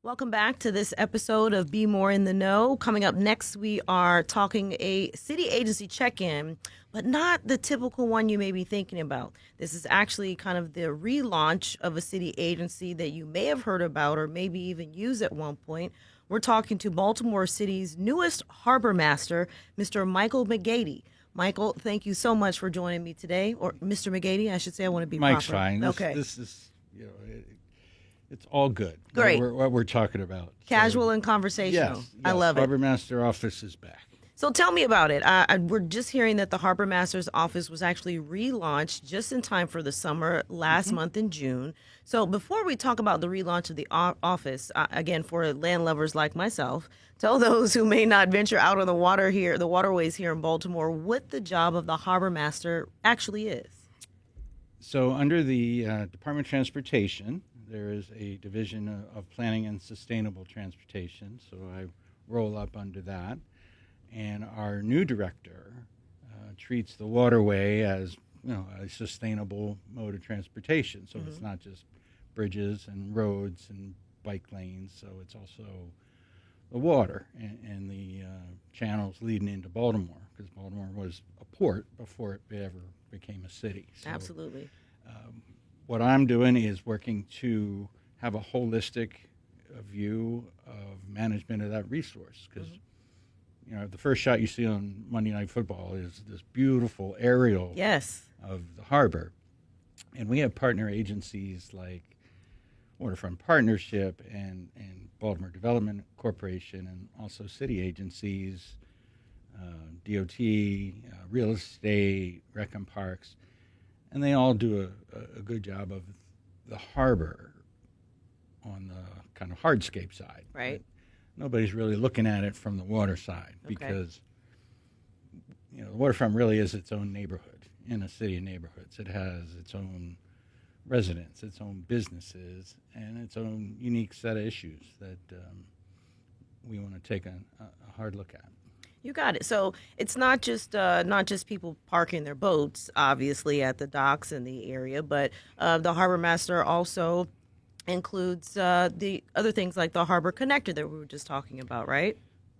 Welcome back to this episode of Be More in the Know. Coming up next, we are talking a city agency check-in, but not the typical one you may be thinking about. This is actually kind of the relaunch of a city agency that you may have heard about or maybe even used at one point. We're talking to Baltimore City's newest Harbormaster, Mr. Michael McGeady. Michael, thank you so much for joining me today, or Mr. McGeady, I should say. I want to be Mike's proper. fine. Okay. This is, it's all good. Great. What we're talking about. Casual So, and conversational. yes, I love it. Harbormaster office is back. So tell me about it. We're just hearing that the Harbormaster's office was actually relaunched just in time for the summer last month in June. So before we talk about the relaunch of the office, again, for land lovers like myself, tell those who may not venture out on the waterways here in Baltimore, what the job of the Harbormaster actually is. So under the Department of Transportation, there is a division of planning and sustainable transportation. So I roll up under that. And our new director treats the waterway as a sustainable mode of transportation. So it's not just bridges and roads and bike lanes. So it's also the water and the channels leading into Baltimore, because Baltimore was a port before it ever became a city. So, Absolutely. what I'm doing is working to have a holistic view of management of that resource, because the first shot you see on Monday Night Football is this beautiful aerial Yes. of the harbor. And we have partner agencies like Waterfront Partnership and Baltimore Development Corporation, and also city agencies, DOT, real estate, rec and parks. And they all do a good job of the harbor on the kind of hardscape side. Right. Nobody's really looking at it from the water side, because the waterfront really is its own neighborhood in a city of neighborhoods. It has its own residents, its own businesses, and its own unique set of issues that we want to take a hard look at. You got it. So it's not just people parking their boats, obviously, at the docks in the area, but the Harbormaster also includes the other things like the Harbor Connector that we were just talking about, right?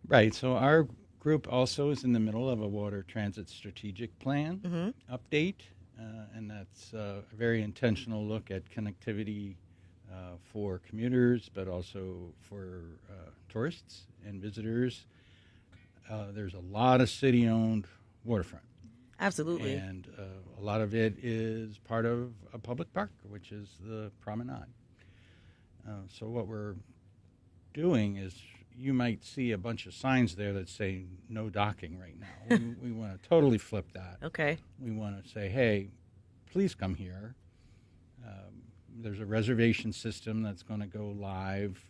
Right. So our group also is in the middle of a water transit strategic plan update, and that's a very intentional look at connectivity for commuters, but also for tourists and visitors. There's a lot of city-owned waterfront. Absolutely. And a lot of it is part of a public park, which is the promenade. So what we're doing is, you might see a bunch of signs there that say no docking right now. We want to totally flip that. Okay. We want to say, hey, please come here. There's a reservation system that's going to go live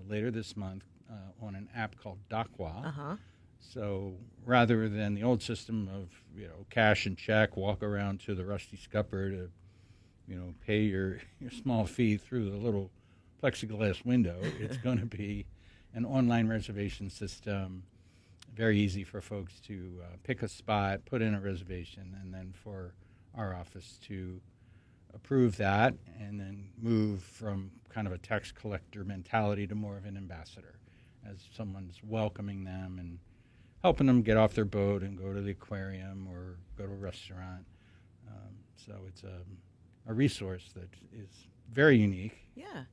later this month on an app called Docwa. Uh-huh. So rather than the old system of cash and check, walk around to the rusty scupper to pay your small fee through the little plexiglass window, it's going to be an online reservation system, very easy for folks to pick a spot, put in a reservation, and then for our office to approve that, and then move from kind of a tax collector mentality to more of an ambassador, as someone's welcoming them and helping them get off their boat and go to the aquarium or go to a restaurant. So it's a resource that is very unique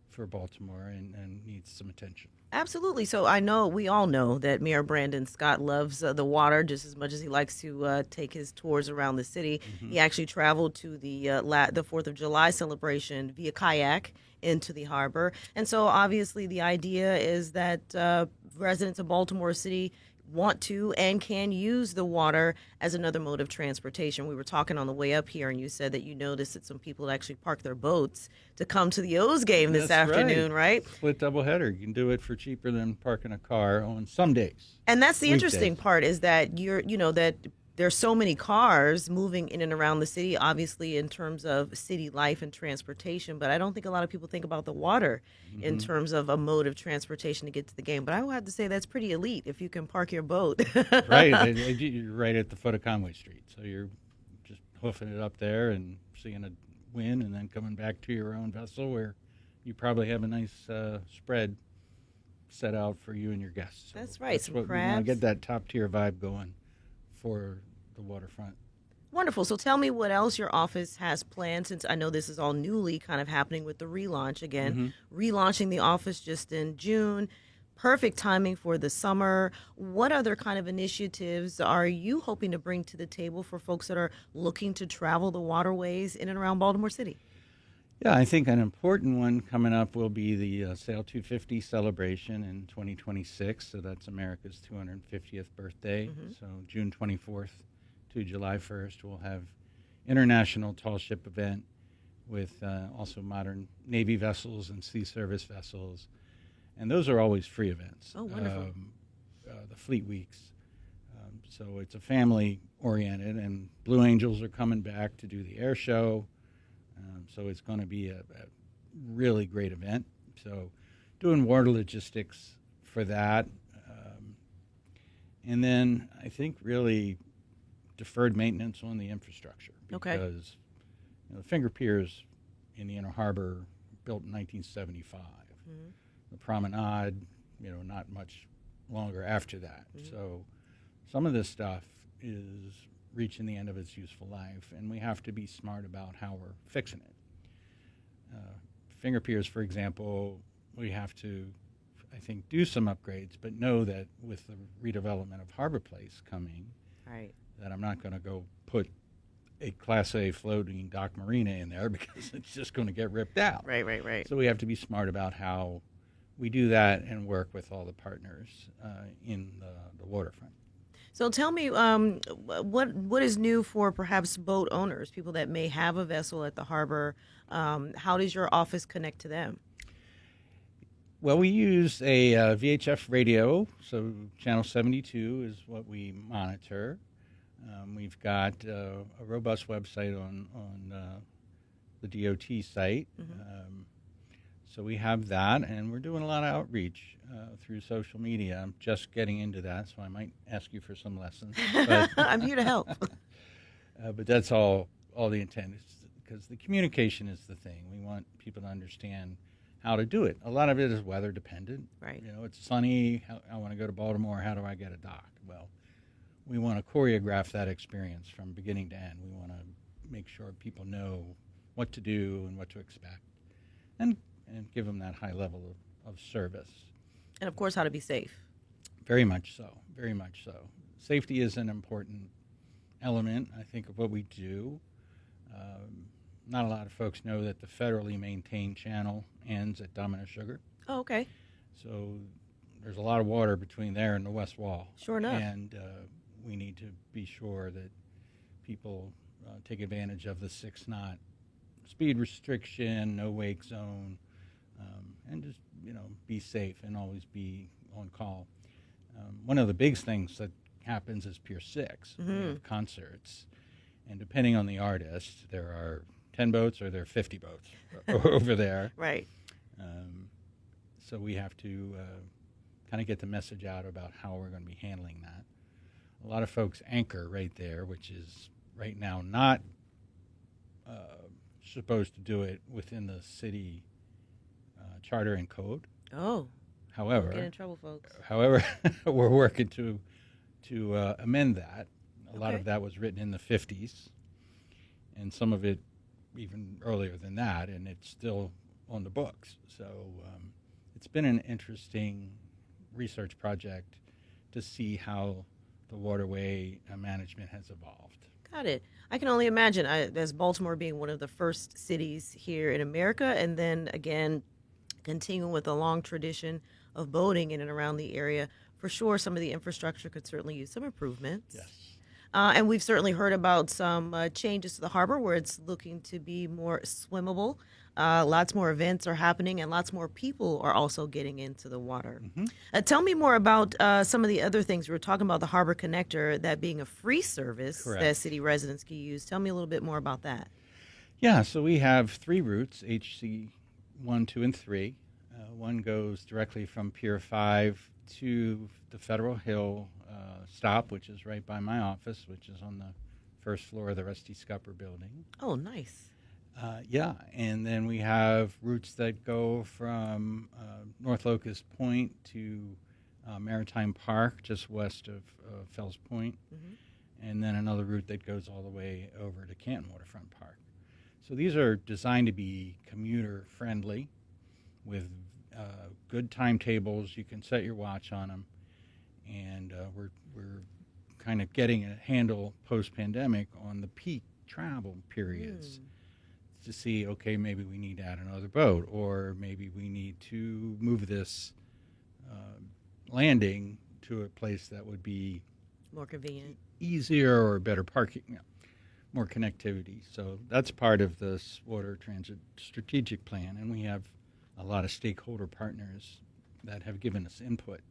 for Baltimore and needs some attention. Absolutely. So we all know that Mayor Brandon Scott loves the water just as much as he likes to take his tours around the city. He actually traveled to the 4th of July celebration via kayak into the harbor. And so obviously the idea is that residents of Baltimore City want to and can use the water as another mode of transportation. We were talking on the way up here, and you said that you noticed that some people actually park their boats to come to the O's game this afternoon, right? Split doubleheader. You can do it for cheaper than parking a car on some days. And that's the interesting part, is that that there's so many cars moving in and around the city, obviously in terms of city life and transportation, but I don't think a lot of people think about the water in terms of a mode of transportation to get to the game. But I would have to say that's pretty elite if you can park your boat. Right. You're right at the foot of Conway Street. So you're just hoofing it up there and seeing a win, and then coming back to your own vessel where you probably have a nice spread set out for you and your guests. So That's right. That's Some what we want to crabs. get that top tier vibe going for the waterfront. Wonderful. So tell me what else your office has planned, since I know this is all newly kind of happening with the relaunch again. Relaunching the office just in June. Perfect timing for the summer. What other kind of initiatives are you hoping to bring to the table for folks that are looking to travel the waterways in and around Baltimore City? Yeah, I think an important one coming up will be the Sail 250 celebration in 2026. So that's America's 250th birthday. So June 24th to July 1st, we'll have international tall ship event with also modern Navy vessels and sea service vessels. And those are always free events. Oh, wonderful. The Fleet Weeks. So it's a family-oriented, and Blue Angels are coming back to do the air show. So it's going to be a really great event. So doing water logistics for that. And then I think really deferred maintenance on the infrastructure. Because the Finger Piers in the Inner Harbor built in 1975. The Promenade, not much longer after that. So some of this stuff is reaching the end of its useful life, and we have to be smart about how we're fixing it. Finger Piers, for example, we have to, I think, do some upgrades, but know that with the redevelopment of Harbor Place coming, that I'm not going to go put a Class A floating dock marina in there because it's just going to get ripped out. Right. So we have to be smart about how we do that and work with all the partners in the waterfront. So tell me, what is new for perhaps boat owners, people that may have a vessel at the harbor? How does your office connect to them? Well, we use a VHF radio, so channel 72 is what we monitor. We've got a robust website on the DOT site. So we have that, and we're doing a lot of outreach through social media. I'm just getting into that, so I might ask you for some lessons. But, I'm here to help. but that's all the intent, because the communication is the thing. We want people to understand how to do it. A lot of it is weather dependent. Right. It's sunny. I want to go to Baltimore. How do I get a dock? Well, we want to choreograph that experience from beginning to end. We want to make sure people know what to do and what to expect, and give them that high level of service. And, of course, how to be safe. Very much so. Very much so. Safety is an important element, I think, of what we do. Not a lot of folks know that the federally maintained channel ends at Domino Sugar. Oh, okay. So there's a lot of water between there and the West Wall. Sure enough. And we need to be sure that people take advantage of the 6-knot speed restriction, no wake zone, and just, be safe and always be on call. One of the big things that happens is Pier 6. We have concerts. And depending on the artist, there are 10 boats or there are 50 boats over there. Right. So we have to kind of get the message out about how we're going to be handling that. A lot of folks anchor right there, which is right now not supposed to do it within the city charter and code. Oh. However, Get in trouble, folks. However, we're working to amend that. A lot of that was written in the 50s, and some of it even earlier than that, and it's still on the books. So it's been an interesting research project to see how the waterway management has evolved. Got it. I can only imagine, as Baltimore being one of the first cities here in America, and then again, continuing with a long tradition of boating in and around the area. For sure, some of the infrastructure could certainly use some improvements. Yes. And we've certainly heard about some changes to the harbor where it's looking to be more swimmable. Lots more events are happening, and lots more people are also getting into the water. Tell me more about some of the other things. We were talking about the Harbor Connector, that being a free service that city residents can use. Tell me a little bit more about that. Yeah, so we have 3 routes, HC 1, 2, and 3. One goes directly from Pier 5 to the Federal Hill stop, which is right by my office, which is on the first floor of the Rusty Scupper building. Oh, nice. Yeah, and then we have routes that go from North Locust Point to Maritime Park, just west of Fells Point, and then another route that goes all the way over to Canton Waterfront Park. So these are designed to be commuter friendly with good timetables. You can set your watch on them, and we're kind of getting a handle post-pandemic on the peak travel periods to see, okay, maybe we need to add another boat, or maybe we need to move this landing to a place that would be more convenient, easier, or better parking, more connectivity. So that's part of this water transit strategic plan, and we have a lot of stakeholder partners that have given us input.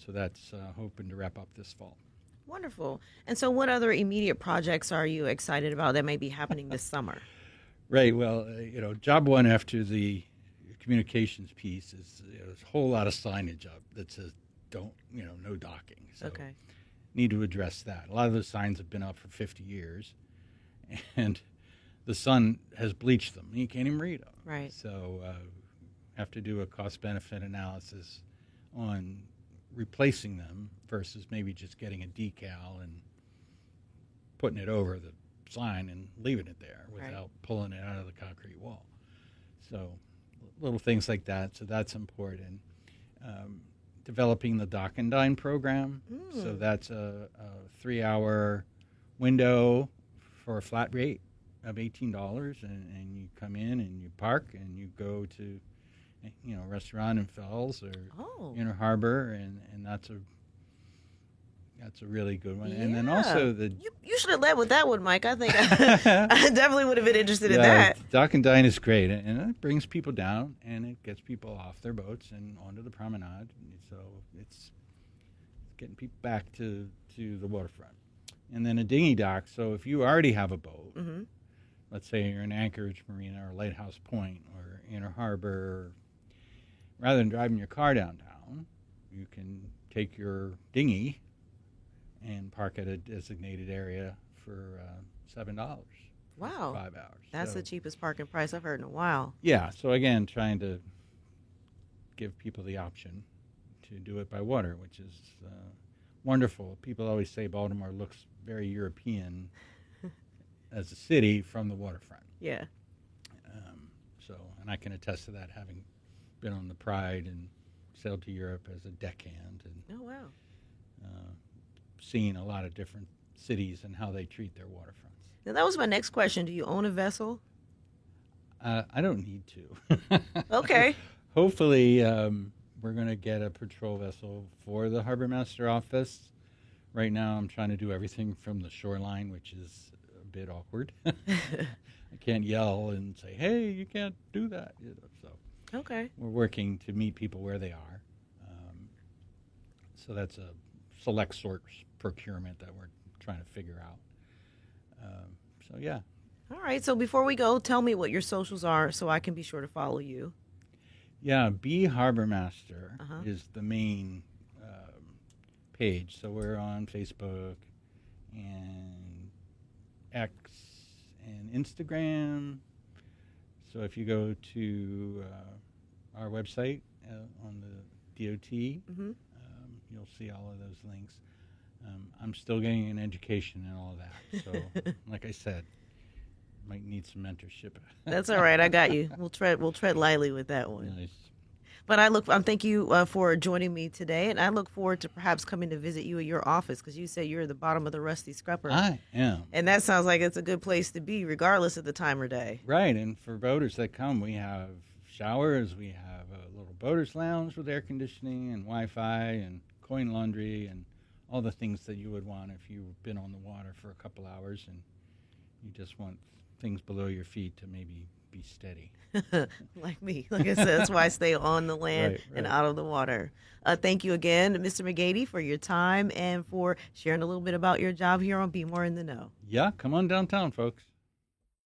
So that's hoping to wrap up this fall. Wonderful. And so what other immediate projects are you excited about that may be happening this summer? Right. Well, job one after the communications piece is there's a whole lot of signage up that says no docking. So Okay. need to address that. A lot of those signs have been up for 50 years, and the sun has bleached them. You can't even read them. Right. So have to do a cost-benefit analysis on replacing them versus maybe just getting a decal and putting it over the sign and leaving it there without pulling it out of the concrete wall. So little things like that. So that's important. Developing the Dock and Dine program. So that's a 3-hour window for a flat rate of $18, and you come in and you park and you go to a restaurant in Fells or Inner Harbor, and that's a really good one. Yeah. And then also you should have led with that one, Mike. I think I definitely would have been interested in that. Dock and Dine is great, and it brings people down and it gets people off their boats and onto the promenade. So it's getting people back to the waterfront. And then a dinghy dock. So if you already have a boat, let's say you're in Anchorage Marina or Lighthouse Point or Inner Harbor, rather than driving your car downtown, you can take your dinghy and park at a designated area for $7 Wow. for 5 hours. That's the cheapest parking price I've heard in a while. Yeah. So again, trying to give people the option to do it by water, which is wonderful. People always say Baltimore looks very European as a city from the waterfront. Yeah. And I can attest to that, having been on the Pride and sailed to Europe as a deckhand, and Oh, wow. seeing a lot of different cities and how they treat their waterfronts. Now, that was my next question. Do you own a vessel? I don't need to. Okay. Hopefully, we're going to get a patrol vessel for the Harbormaster office. Right now, I'm trying to do everything from the shoreline, which is a bit awkward. I can't yell and say, "Hey, you can't do that." So Okay. we're working to meet people where they are. So that's a select source procurement that we're trying to figure out. So yeah. All right. So before we go, tell me what your socials are so I can be sure to follow you. Yeah, B Harbormaster is the main page. So we're on Facebook and X and Instagram. So if you go to our website on the DOT, you'll see all of those links. I'm still getting an education and all of that. So like I said, might need some mentorship. That's all right. I got you. We'll tread lightly with that one. Nice. But thank you for joining me today, and I look forward to perhaps coming to visit you at your office, because you said you're at the bottom of the Rusty Scupper. I am. And that sounds like it's a good place to be, regardless of the time or day. Right, and for boaters that come, we have showers, we have a little boaters lounge with air conditioning and Wi-Fi and coin laundry and all the things that you would want if you've been on the water for a couple hours and you just want things below your feet to maybe be steady. Like me. Like I said, that's why I stay on the land Right. and out of the water. Thank you again, Mr. McGeady, for your time and for sharing a little bit about your job here on BMore in the Know. Yeah, come on downtown, folks.